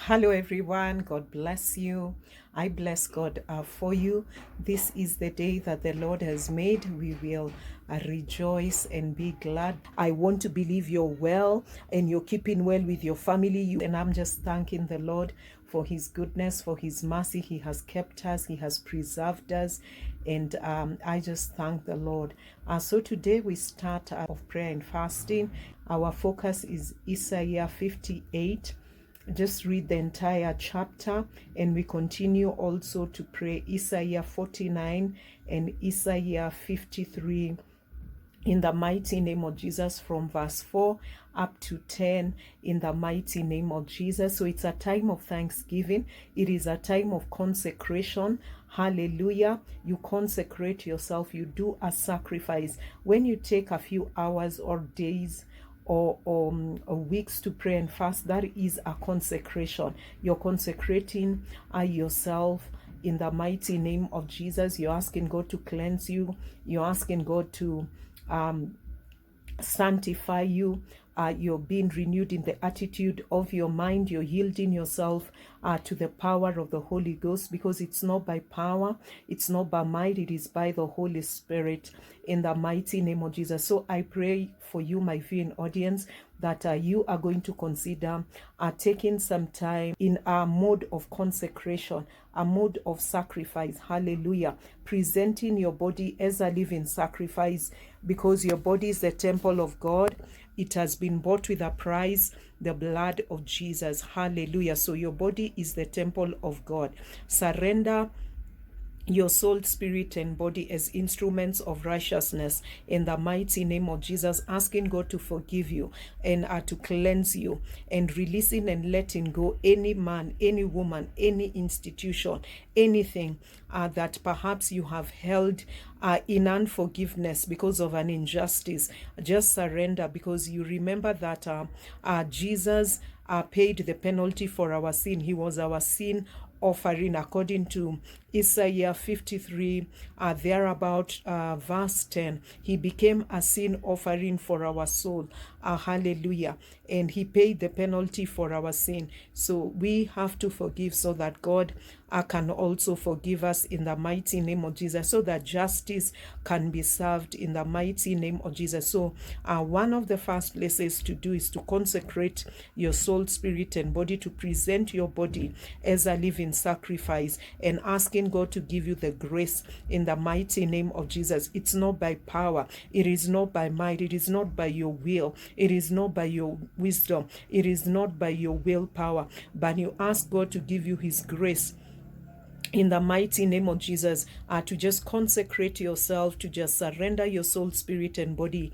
Hello, everyone. God bless you. I bless God for you. This is the day that the Lord has made. We will rejoice and be glad. I want to believe you're well and you're keeping well with your family. And I'm just thanking the Lord for His goodness, for His mercy. He has kept us, He has preserved us. And I just thank the Lord. So today we start of prayer and fasting. Our focus is Isaiah 58. Just read the entire chapter, and we continue also to pray Isaiah 49 and Isaiah 53 in the mighty name of Jesus, from verse 4 up to 10 in the mighty name of Jesus. So it's a time of thanksgiving. It is a time of consecration. Hallelujah. You consecrate yourself. You do a sacrifice. When you take a few hours or days or weeks to pray and fast, that is a consecration. You're consecrating yourself in the mighty name of Jesus. You're asking God to cleanse you. You're asking God to sanctify you. You're being renewed in the attitude of your mind. You're yielding yourself to the power of the Holy Ghost, because it's not by power, it's not by might, it is by the Holy Spirit, in the mighty name of Jesus. So I pray for you, my viewing audience, that you are going to consider taking some time in a mode of consecration, a mode of sacrifice. Hallelujah. Presenting your body as a living sacrifice, because your body is the temple of God. It has been bought with a price, the blood of Jesus. Hallelujah. So your body is the temple of God. Surrender your soul, spirit, and body as instruments of righteousness in the mighty name of Jesus, asking God to forgive you and to cleanse you, and releasing and letting go any man, any woman, any institution, anything that perhaps you have held in unforgiveness because of an injustice. Just surrender, because you remember that Jesus paid the penalty for our sin. He was our sin offering, according to Isaiah 53, thereabout, verse 10. He became a sin offering for our soul. Hallelujah. And He paid the penalty for our sin. So we have to forgive, so that God can also forgive us in the mighty name of Jesus, so that justice can be served in the mighty name of Jesus. So one of the first places to do is to consecrate your soul, spirit, and body, to present your body as a living sacrifice, and asking God to give you the grace in the mighty name of Jesus. It's not by power, it is not by might, it is not by your will, it is not by your wisdom, it is not by your willpower, but you ask God to give you His grace in the mighty name of Jesus, to just consecrate yourself, to just surrender your soul, spirit, and body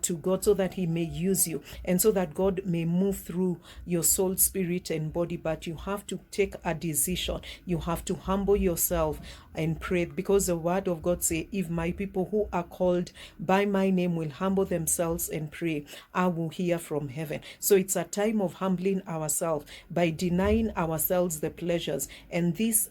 to God, so that He may use you, and so that God may move through your soul, spirit, and body. But you have to take a decision. You have to humble yourself and pray, because the word of God says, if my people who are called by my name will humble themselves and pray, I will hear from heaven. So it's a time of humbling ourselves by denying ourselves the pleasures. And this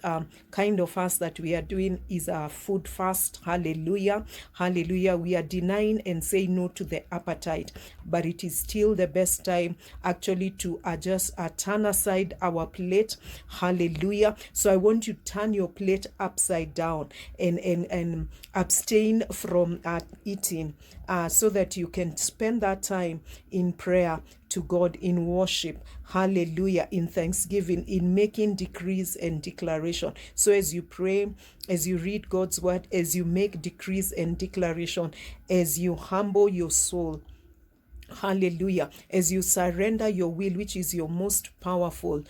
kind of fast that we are doing is a food fast. Hallelujah. Hallelujah. We are denying and saying no to the appetite, but it is still the best time actually to just turn aside our plate. Hallelujah. So I want you to turn your plate upside down and abstain from eating, so that you can spend that time in prayer to God, in worship, hallelujah, in thanksgiving, in making decrees and declaration. So as you pray, as you read God's word, as you make decrees and declaration, as you humble your soul, hallelujah, as you surrender your will, which is your most powerful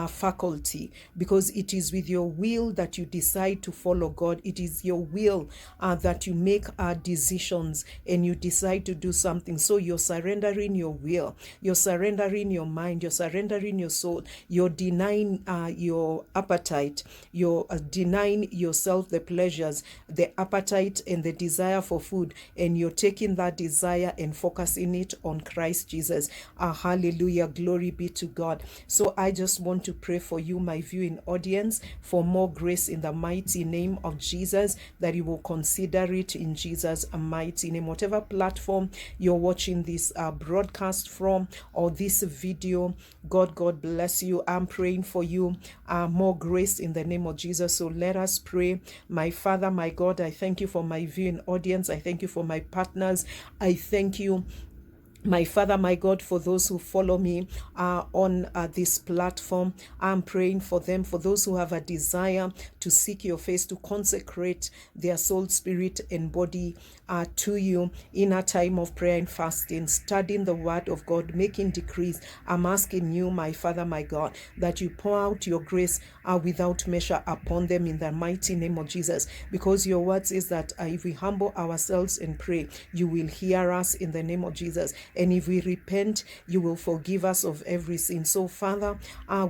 faculty, because it is with your will that you decide to follow God. It is your will that you make decisions and you decide to do something. So you're surrendering your will, you're surrendering your mind, you're surrendering your soul, you're denying your appetite, you're denying yourself the pleasures, the appetite, and the desire for food, and you're taking that desire and focusing it on Christ Jesus. Hallelujah. Glory be to God. So I just want to pray for you, my viewing audience, for more grace in the mighty name of Jesus, that you will consider it in Jesus' mighty name. Whatever platform you're watching this broadcast from, or this video, God bless you. I'm praying for you more grace in the name of Jesus. So let us pray. My Father, my God, I thank you for my viewing audience. I thank you for my partners. I thank you, my Father, my God, for those who follow me on this platform. I'm praying for them, for those who have a desire to seek your face, to consecrate their soul, spirit, and body to you in a time of prayer and fasting, studying the word of God, making decrees. I'm asking you, my Father, my God, that you pour out your grace without measure upon them in the mighty name of Jesus, because your word says that if we humble ourselves and pray, you will hear us in the name of Jesus. And if we repent, you will forgive us of every sin. So, Father,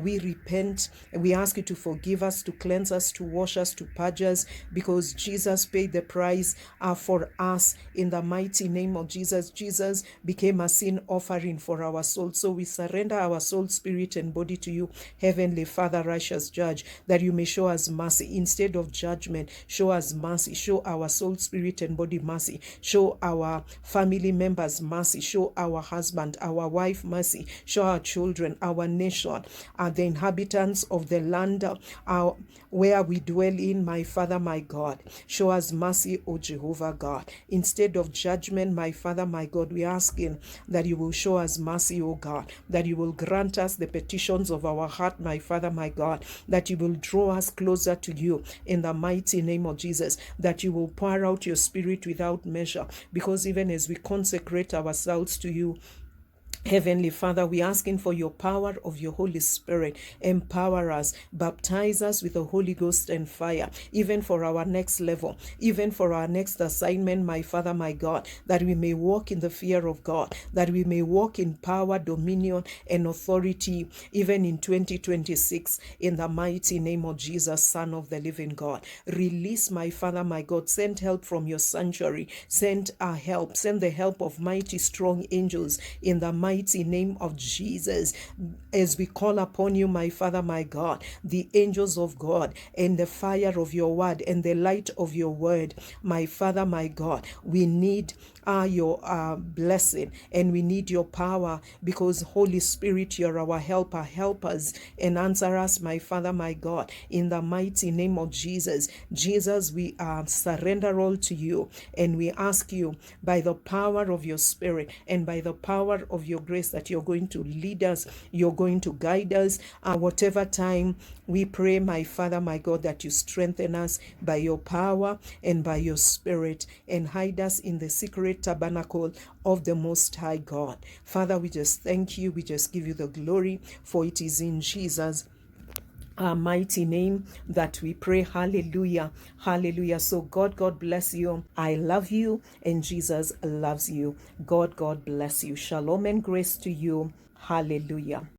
we repent. We ask you to forgive us, to cleanse us, to wash us, to purge us, because Jesus paid the price for us in the mighty name of Jesus. Jesus became a sin offering for our soul. So we surrender our soul, spirit, and body to you, Heavenly Father, righteous Judge, that you may show us mercy instead of judgment. Show us mercy. Show our soul, spirit, and body mercy. Show our family members mercy. Show our husband, our wife mercy. Show our children, our nation, the inhabitants of the land where we dwell in, my Father, my God. Show us mercy, O Jehovah God. Instead of judgment, my Father, my God, we are asking that you will show us mercy, O God, that you will grant us the petitions of our heart, my Father, my God, that you will draw us closer to you in the mighty name of Jesus, that you will pour out your spirit without measure, because even as we consecrate ourselves to you, Heavenly Father, we're asking for your power of your Holy Spirit. Empower us, baptize us with the Holy Ghost and fire, even for our next level, even for our next assignment, my Father, my God, that we may walk in the fear of God, that we may walk in power, dominion, and authority, even in 2026, in the mighty name of Jesus, Son of the living God. Release, my Father, my God, send help from your sanctuary, send our help, send the help of mighty, strong angels in the mighty name of Jesus. As we call upon you, my Father, my God, the angels of God and the fire of your word and the light of your word, my Father, my God, we need your blessing, and we need your power, because Holy Spirit, you're our helper. Help us and answer us, my Father, my God, in the mighty name of Jesus. Jesus, we surrender all to you, and we ask you, by the power of your Spirit and by the power of your grace, that you're going to lead us, you're going to guide us, whatever time we pray, my Father, my God, that you strengthen us by your power and by your Spirit, and hide us in the secret tabernacle of the Most High God. Father, we just thank you. We just give you the glory, for it is in Jesus' mighty name that we pray. Hallelujah. Hallelujah. So God bless you. I love you, and Jesus loves you. God bless you. Shalom and grace to you. Hallelujah.